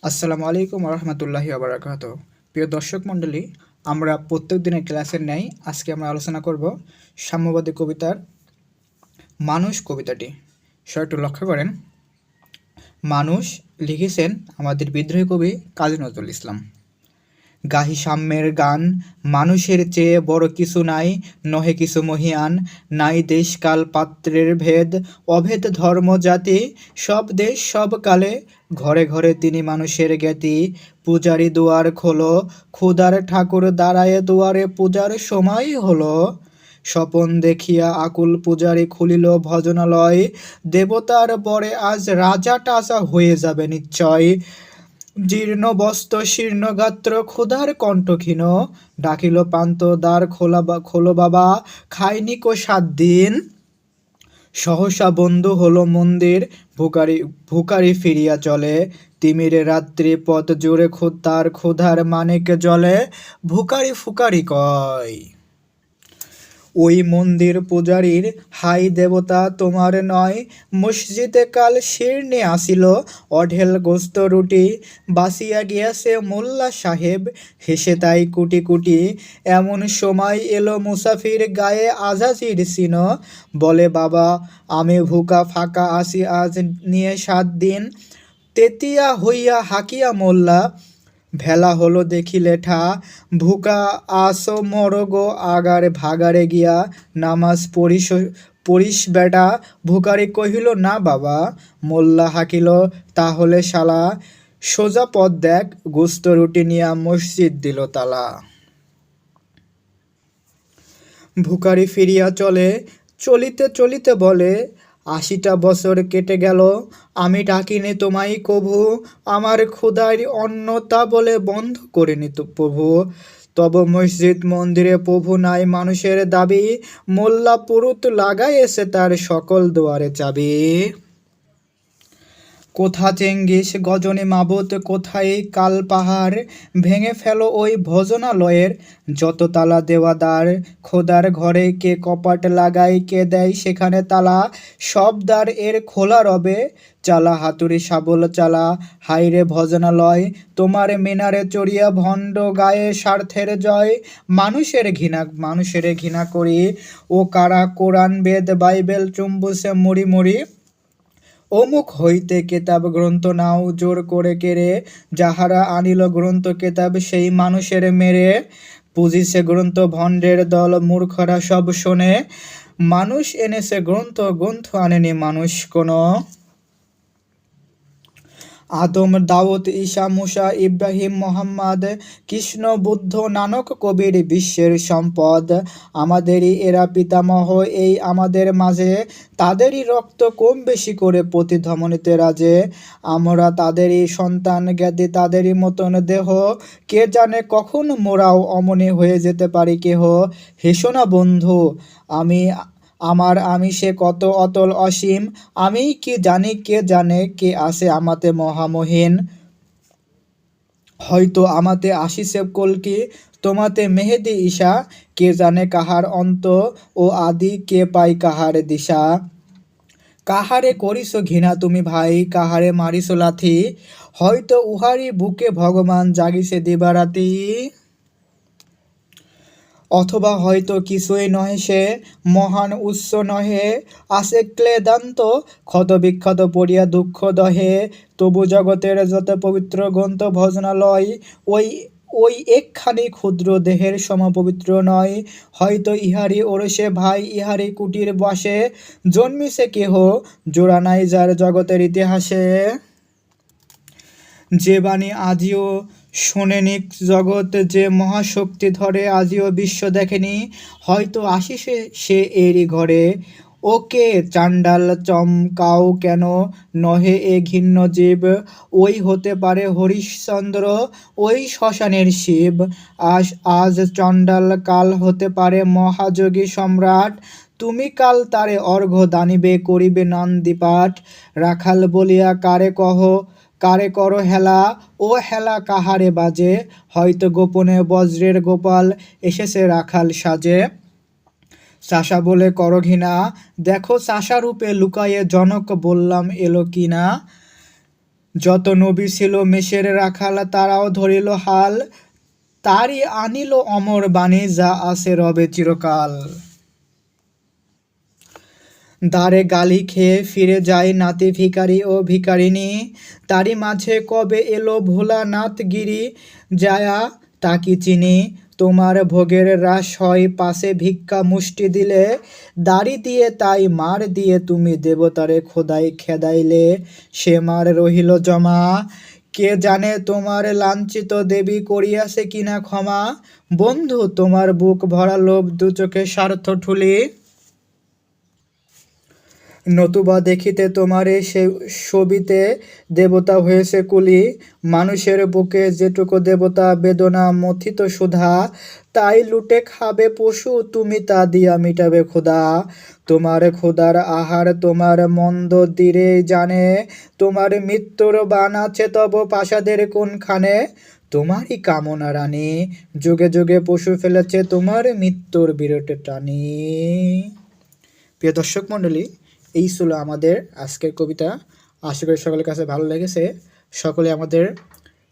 আসসালামু আলাইকুম রহমতুল্লাহি আবরাকাত। প্রিয় দর্শক মণ্ডলী, আমরা প্রত্যেক দিনের ক্লাসের ন্যায় আজকে আমরা আলোচনা করব সাম্যবাদী কবিতার মানুষ কবিতাটি। একটু লক্ষ্য করেন, মানুষ লিখেছেন আমাদের বিদ্রোহী কবি কাজী নজরুল ইসলাম। গাহি সাম্যের গান, মানুষের চেয়ে বড় কিছু নাই, নহে কিছু মহিয়ান, নাই দেশকাল পাত্রের ভেদ, অভেদ ধর্ম জাতি, সব দেশ সব কালে, ঘরে ঘরে তিনি মানুষের জ্ঞাতি। পূজারি দুয়ার খোলো, ক্ষুধার ঠাকুর দাঁড়ায় দুয়ারে, পূজার সময় হলো। স্বপন দেখিয়া আকুল পূজারি খুলিল ভজনালয়, দেবতার বরে আজ রাজা টাজা হয়ে যাবে নিশ্চয়। জীর্ণ বস্ত্র শীর্ণ গাত্র ক্ষুধার কণ্ঠ ক্ষীণ, ডাকিল পান্ত দ্বার খোলো বাবা, খাইনি কো 7 দিন। সহসা বন্ধু হলো মন্দির, ভুকারি ফিরিয়া চলে, তিমিরে রাত্রি পথ জুড়ে তার ক্ষুধার মানিক জলে, ভুকারি ফুকারি কয়। ওই মন্দির পূজারীর, হাই দেবতা তোমার নয়, মসজিদে কাল শিরনে আসিল, অঢেল গোস্ত রুটি, বাসিয়া গিয়াছে মোল্লা সাহেব, হেসে তাই কুটি কুটি। এমন সময় এলো মুসাফির, গায়ে আজাজির চিন, বলে বাবা আমি ভুকা ফাঁকা আসি আজ নিয়ে 7 দিন। তেতিয়া হইয়া হাকিয়া মোল্লা, ভেলা হলো দেখি লেঠা, ভুকা আসো মরগো আগারে ভাগারে গিয়া, নামাজ পড়িস বেটা। ভুকারি কহিল না বাবা, মোল্লা হাকিল তাহলে শালা, সোজা পথ দেখ, গোস্ত রুটি নিয়া মসজিদ দিল তালা। ভুকারি ফিরিয়া চলে, চলিতে চলিতে বলে, 80টা বছর কেটে গেল, আমি ডাকিনি তোমায় কভু, আমার ক্ষুধার অন্ন তা বলে বন্ধ করিনি তো প্রভু। তব মসজিদ মন্দিরে প্রভু নাই মানুষের দাবি, মোল্লা পুরুত লাগাইয়েছে তার সকল দুয়ারে চাবি। কোথা চেঙ্গিস গজনী মাবুত, কোথায় কাল পাহাড়, ভেঙে ফেলো ওই ভজনালয়ের যত তালা দেওয়া দ্বার। খোদার ঘরে কে কপাট লাগায়, কে দেয় সেখানে তালা, সব দ্বার এর খোলা রবে, চালা হাতুড়ি শাবল চালা। হাইরে ভজনালয়, তোমার মিনারে চড়িয়া ভণ্ড গায়ে স্বার্থের জয়, মানুষের ঘৃণা করি, ও কারা কোরআন বেদ বাইবেল চুম্বুসে মুড়ি মুড়ি। অমুক হইতে কেতাব গ্রন্থ নাও জোর করে কেড়ে, যাহারা আনিল গ্রন্থ কেতাব সেই মানুষের মেরে। পুজিছে গ্রন্থ ভণ্ডের দল, মূর্খরা সব শোনে, মানুষ এনেছে গ্রন্থ, গ্রন্থ আনেনি মানুষ কোনো। আদম দাউদ ঈসা মুসা ইব্রাহিম মোহাম্মদ, কৃষ্ণ বুদ্ধ নানক কবির বিশ্বের সম্পদ, আমাদেরই এরা পিতামহ এই আমাদের মাঝে, তাদেরই রক্ত কম বেশি করে প্রতিধমনীতে রাজে, আমরা তাদেরই সন্তান জ্ঞাতি তাদেরই মতন দেহ, কে জানে কখন মোরাও অমনি হয়ে যেতে পারি কেহ। হেসো না বন্ধু, আমি সে কত অতল অসীম, আমি কি জানি কে জানে কে আছে আমাতে মহামহিন। হয়তো আমাতে আসিছে কল্কি, তোমাতে মেহেদি ঈশা, কে জানে কাহার অন্ত ও আদি, কে পাই কাহার দিশা। কাহারে করিস ঘৃণা তুমি ভাই, কাহারে মারিস লাথি, হয়তো উহারি বুকে ভগবান জাগিছে দিবারাতি। অথবা হয়তো কিছুই নহে সে, মহান উৎস নহে, আসে ক্লেদান্ত ক্ষত বিক্ষত পড়িয়া দুঃখ দহে। তবু জগতের যত পবিত্র গ্রন্থ ভজনালয়, ওই ওই একখানি ক্ষুদ্র দেহের সম পবিত্র নয়। হয়তো ইহারি ওরসে ভাই, ইহারি কুটির বাসে, জন্মিছে কেহ জোড়া নাই যার জগতের ইতিহাসে। যে বাণী আজিও শোনেনি জগৎ, যে মহাশক্তি ধরে আজিও বিশ্ব দেখেনি, হয়তো আসিছে সে এরই ঘরে। ওকে চাণ্ডাল চমকাও কেন, নহে এ ঘৃণ্য জীব, ওই হতে পারে হরিশ্চন্দ্র, ওই শ্মশানের শিব। আজ চণ্ডাল, কাল হতে পারে মহাযোগী সম্রাট, তুমি কাল তারে অর্ঘ্য দানিবে, করিবে নন্দীপাঠ। রাখাল বলিয়া কারে করো হেলা, ও হেলা কাহারে বাজে, হয়তো গোপনে বজ্রের গোপাল এসেছে রাখাল সাজে। চাষা বলে করো ঘৃণা, দেখো চাষা রূপে লুকায়ে জনক বললাম এলো কিনা। যত নবী ছিল মেষের রাখাল, তারাও ধরিল হাল, তারই আনিল অমর বাণী, যা আছে রবে চিরকাল। দ্বারে গালি খেয়ে ফিরে যায় নাতি ভিখারি ও ভিখারিনী, তারই মাঝে কবে এলো ভোলানাথ গিরি, যায়া তাকি চিনি। তোমার ভোগের রাস হয় পাশে ভিক্ষা মুষ্টি দিলে, দাড়ি দিয়ে তাই মার দিয়ে তুমি দেবতারে খোদাই খেদাইলে, সে মার রহিল জমা। কে জানে তোমার লাঞ্ছিত দেবী করিয়াছে কিনা ক্ষমা, বন্ধু তোমার বুক ভরা লোভ, দু চোখে স্বার্থ ঠুলি। নতুবা দেখিতে তোমারে সে ছবিতে দেবতা হয়েছে কুলি, মানুষের বুকে যেটুকু দেবতা বেদনা মথিত সুধা, তাই লুটে খাবে পশু, তুমি তা দিয়া মিটাবে ক্ষুধা। তোমার ক্ষুধার আহার তোমার মন্দ দিরে জানে, তোমার মৃত্যুর বান আছে তব প্রাসাদের কোনখানে, তোমারই কামনা রানী, যুগে যুগে পশু ফেলেছে তোমার মৃত্যুর বিরটে টানি। প্রিয় দর্শক মণ্ডলী, এই ছিল আমাদের আজকের কবিতা। আশা করি সকলের কাছে ভালো লেগেছে। সকলে আমাদের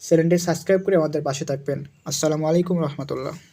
চ্যানেলটি সাবস্ক্রাইব করে আমাদের পাশে থাকবেন। আসসালামু আলাইকুম রহমতুল্লাহ।